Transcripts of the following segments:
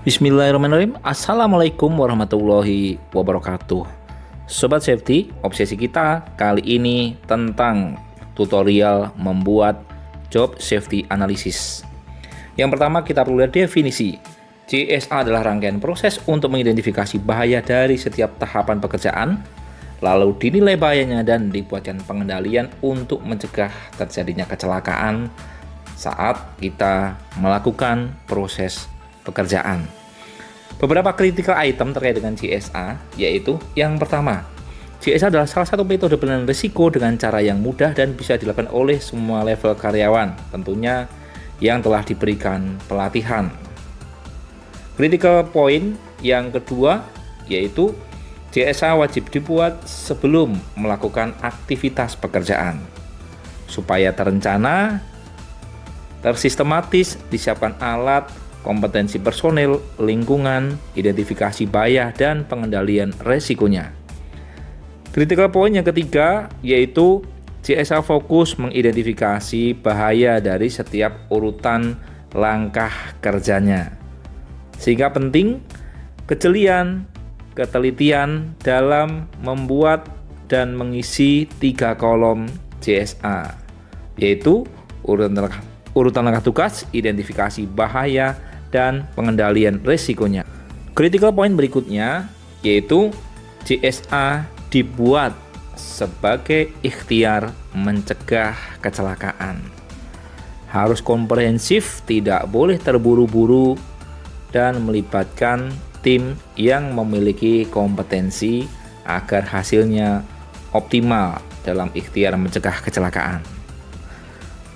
Bismillahirrahmanirrahim. Assalamualaikum warahmatullahi wabarakatuh. Sobat Safety, obsesi kita kali ini tentang tutorial membuat job safety analysis. Yang pertama kita perlu lihat definisi. JSA adalah rangkaian proses untuk mengidentifikasi bahaya dari setiap tahapan pekerjaan, lalu dinilai bahayanya dan dibuatkan pengendalian untuk mencegah terjadinya kecelakaan saat kita melakukan proses pekerjaan. Beberapa critical item terkait dengan JSA yaitu yang pertama, JSA adalah salah satu metode penilaian risiko dengan cara yang mudah dan bisa dilakukan oleh semua level karyawan, tentunya yang telah diberikan pelatihan. Critical point yang kedua yaitu JSA wajib dibuat sebelum melakukan aktivitas pekerjaan supaya terencana, tersistematis, disiapkan alat, kompetensi personil, lingkungan, identifikasi bahaya, dan pengendalian resikonya. Critical point yang ketiga yaitu JSA fokus mengidentifikasi bahaya dari setiap urutan langkah kerjanya. Sehingga penting kejelian, ketelitian dalam membuat dan mengisi 3 kolom JSA, yaitu urutan langkah tugas, identifikasi bahaya, dan pengendalian resikonya. Critical point berikutnya yaitu JSA dibuat sebagai ikhtiar mencegah kecelakaan. Harus komprehensif, tidak boleh terburu-buru, dan melibatkan tim yang memiliki kompetensi agar hasilnya optimal dalam ikhtiar mencegah kecelakaan.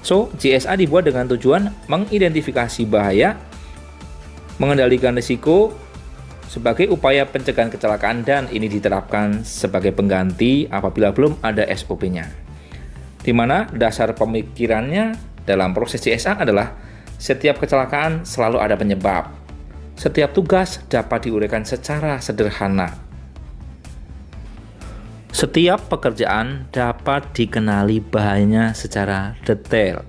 So, JSA dibuat dengan tujuan mengidentifikasi bahaya, mengendalikan risiko sebagai upaya pencegahan kecelakaan, dan ini diterapkan sebagai pengganti apabila belum ada SOP-nya. Di mana dasar pemikirannya dalam proses JSA adalah setiap kecelakaan selalu ada penyebab. Setiap tugas dapat diuraikan secara sederhana. Setiap pekerjaan dapat dikenali bahayanya secara detail,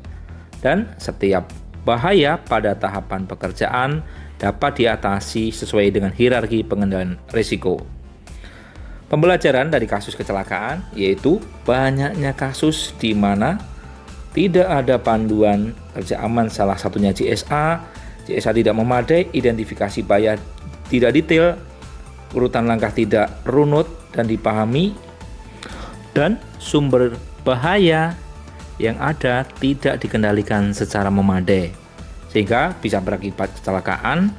dan setiap bahaya pada tahapan pekerjaan dapat diatasi sesuai dengan hierarki pengendalian risiko. Pembelajaran dari kasus kecelakaan yaitu banyaknya kasus di mana tidak ada panduan kerja aman, salah satunya JSA tidak memadai, identifikasi bahaya tidak detail, urutan langkah tidak runut dan dipahami, dan sumber bahaya yang ada tidak dikendalikan secara memadai, sehingga bisa berakibat kecelakaan,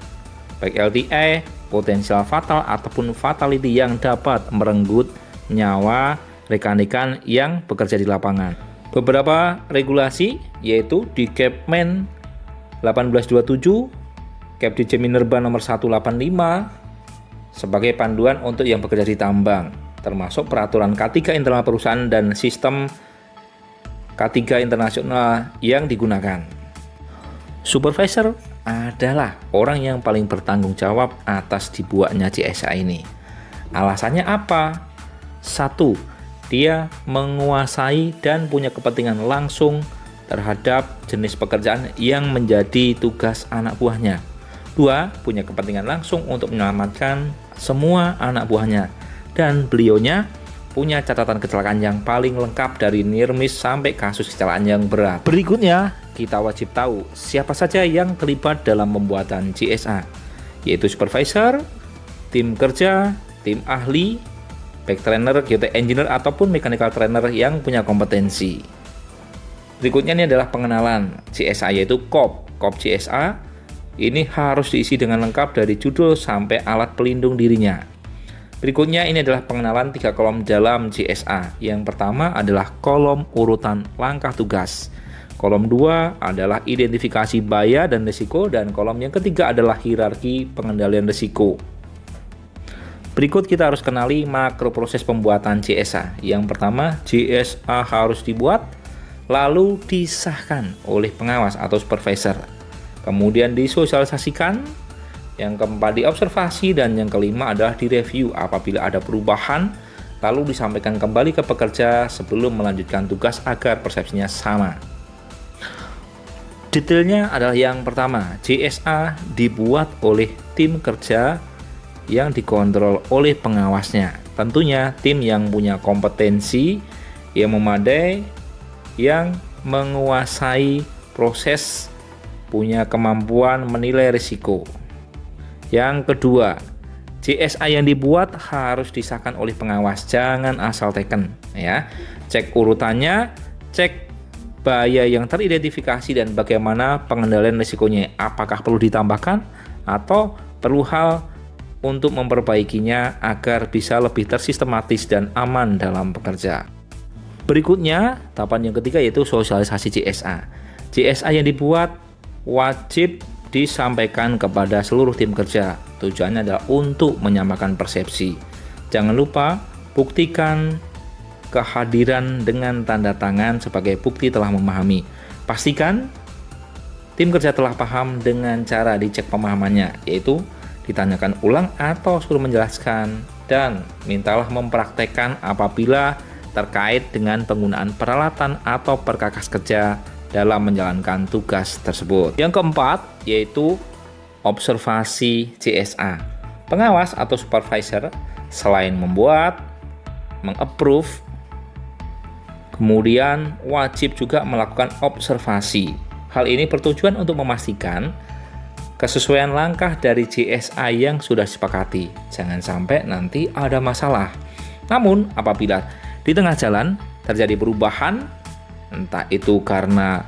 baik LTI, potensial fatal, ataupun fatality yang dapat merenggut nyawa rekan-rekan yang bekerja di lapangan. Beberapa regulasi yaitu di Kepmen 1827, Kepdj Minerba nomor 185 sebagai panduan untuk yang bekerja di tambang, termasuk peraturan K3 internal perusahaan dan sistem K3 internasional yang digunakan. Supervisor adalah orang yang paling bertanggung jawab atas dibuatnya JSA ini. Alasannya apa? 1. Dia menguasai dan punya kepentingan langsung terhadap jenis pekerjaan yang menjadi tugas anak buahnya. 2. Punya kepentingan langsung untuk menyelamatkan semua anak buahnya. Dan beliaunya punya catatan kecelakaan yang paling lengkap dari near-miss sampai kasus kecelakaan yang berat. Berikutnya, kita wajib tahu siapa saja yang terlibat dalam pembuatan JSA, yaitu supervisor, tim kerja, tim ahli, baik trainer, geotech engineer, ataupun mechanical trainer yang punya kompetensi. Berikutnya ini adalah pengenalan JSA yaitu KOP JSA. Ini harus diisi dengan lengkap dari judul sampai alat pelindung dirinya. Berikutnya ini adalah pengenalan 3 kolom dalam JSA. Yang pertama adalah kolom urutan langkah tugas. Kolom 2 adalah identifikasi bahaya dan risiko, dan kolom yang ketiga adalah hierarki pengendalian risiko. Berikut kita harus kenali makro proses pembuatan JSA. Yang pertama, JSA harus dibuat lalu disahkan oleh pengawas atau supervisor. Kemudian disosialisasikan. Yang keempat diobservasi, dan yang kelima adalah direview apabila ada perubahan, lalu disampaikan kembali ke pekerja sebelum melanjutkan tugas agar persepsinya sama. Detailnya adalah yang pertama, JSA dibuat oleh tim kerja yang dikontrol oleh pengawasnya. Tentunya tim yang punya kompetensi yang memadai, yang menguasai proses, punya kemampuan menilai risiko. Yang kedua, JSA yang dibuat harus disahkan oleh pengawas, jangan asal teken ya. Cek urutannya, cek bahaya yang teridentifikasi dan bagaimana pengendalian risikonya. Apakah perlu ditambahkan atau perlu hal untuk memperbaikinya agar bisa lebih tersistematis dan aman dalam bekerja. Berikutnya, tahapan yang ketiga yaitu sosialisasi JSA. JSA yang dibuat wajib disampaikan kepada seluruh tim kerja. Tujuannya adalah untuk menyamakan persepsi. Jangan lupa buktikan kehadiran dengan tanda tangan sebagai bukti telah memahami. Pastikan tim kerja telah paham dengan cara dicek pemahamannya, yaitu ditanyakan ulang atau suruh menjelaskan, dan mintalah mempraktekkan apabila terkait dengan penggunaan peralatan atau perkakas kerja dalam menjalankan tugas tersebut. Yang keempat yaitu observasi JSA. Pengawas atau supervisor selain membuat, mengapprove, kemudian wajib juga melakukan observasi. Hal ini bertujuan untuk memastikan kesesuaian langkah dari JSA yang sudah disepakati. Jangan sampai nanti ada masalah. Namun apabila di tengah jalan terjadi perubahan, entah itu karena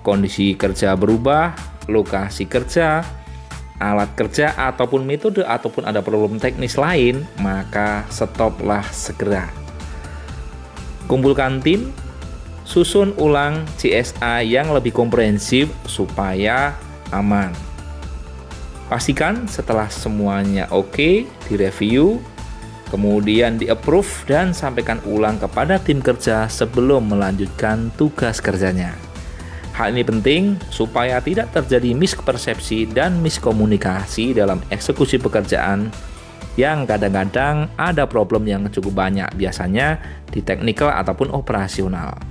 kondisi kerja berubah, lokasi kerja, alat kerja, ataupun metode, ataupun ada problem teknis lain, maka stoplah segera. Kumpulkan tim, susun ulang JSA yang lebih komprehensif supaya aman. Pastikan setelah semuanya oke, direview, kemudian di-approve dan sampaikan ulang kepada tim kerja sebelum melanjutkan tugas kerjanya. Hal ini penting supaya tidak terjadi mispersepsi dan miskomunikasi dalam eksekusi pekerjaan yang kadang-kadang ada problem yang cukup banyak, biasanya di teknikal ataupun operasional.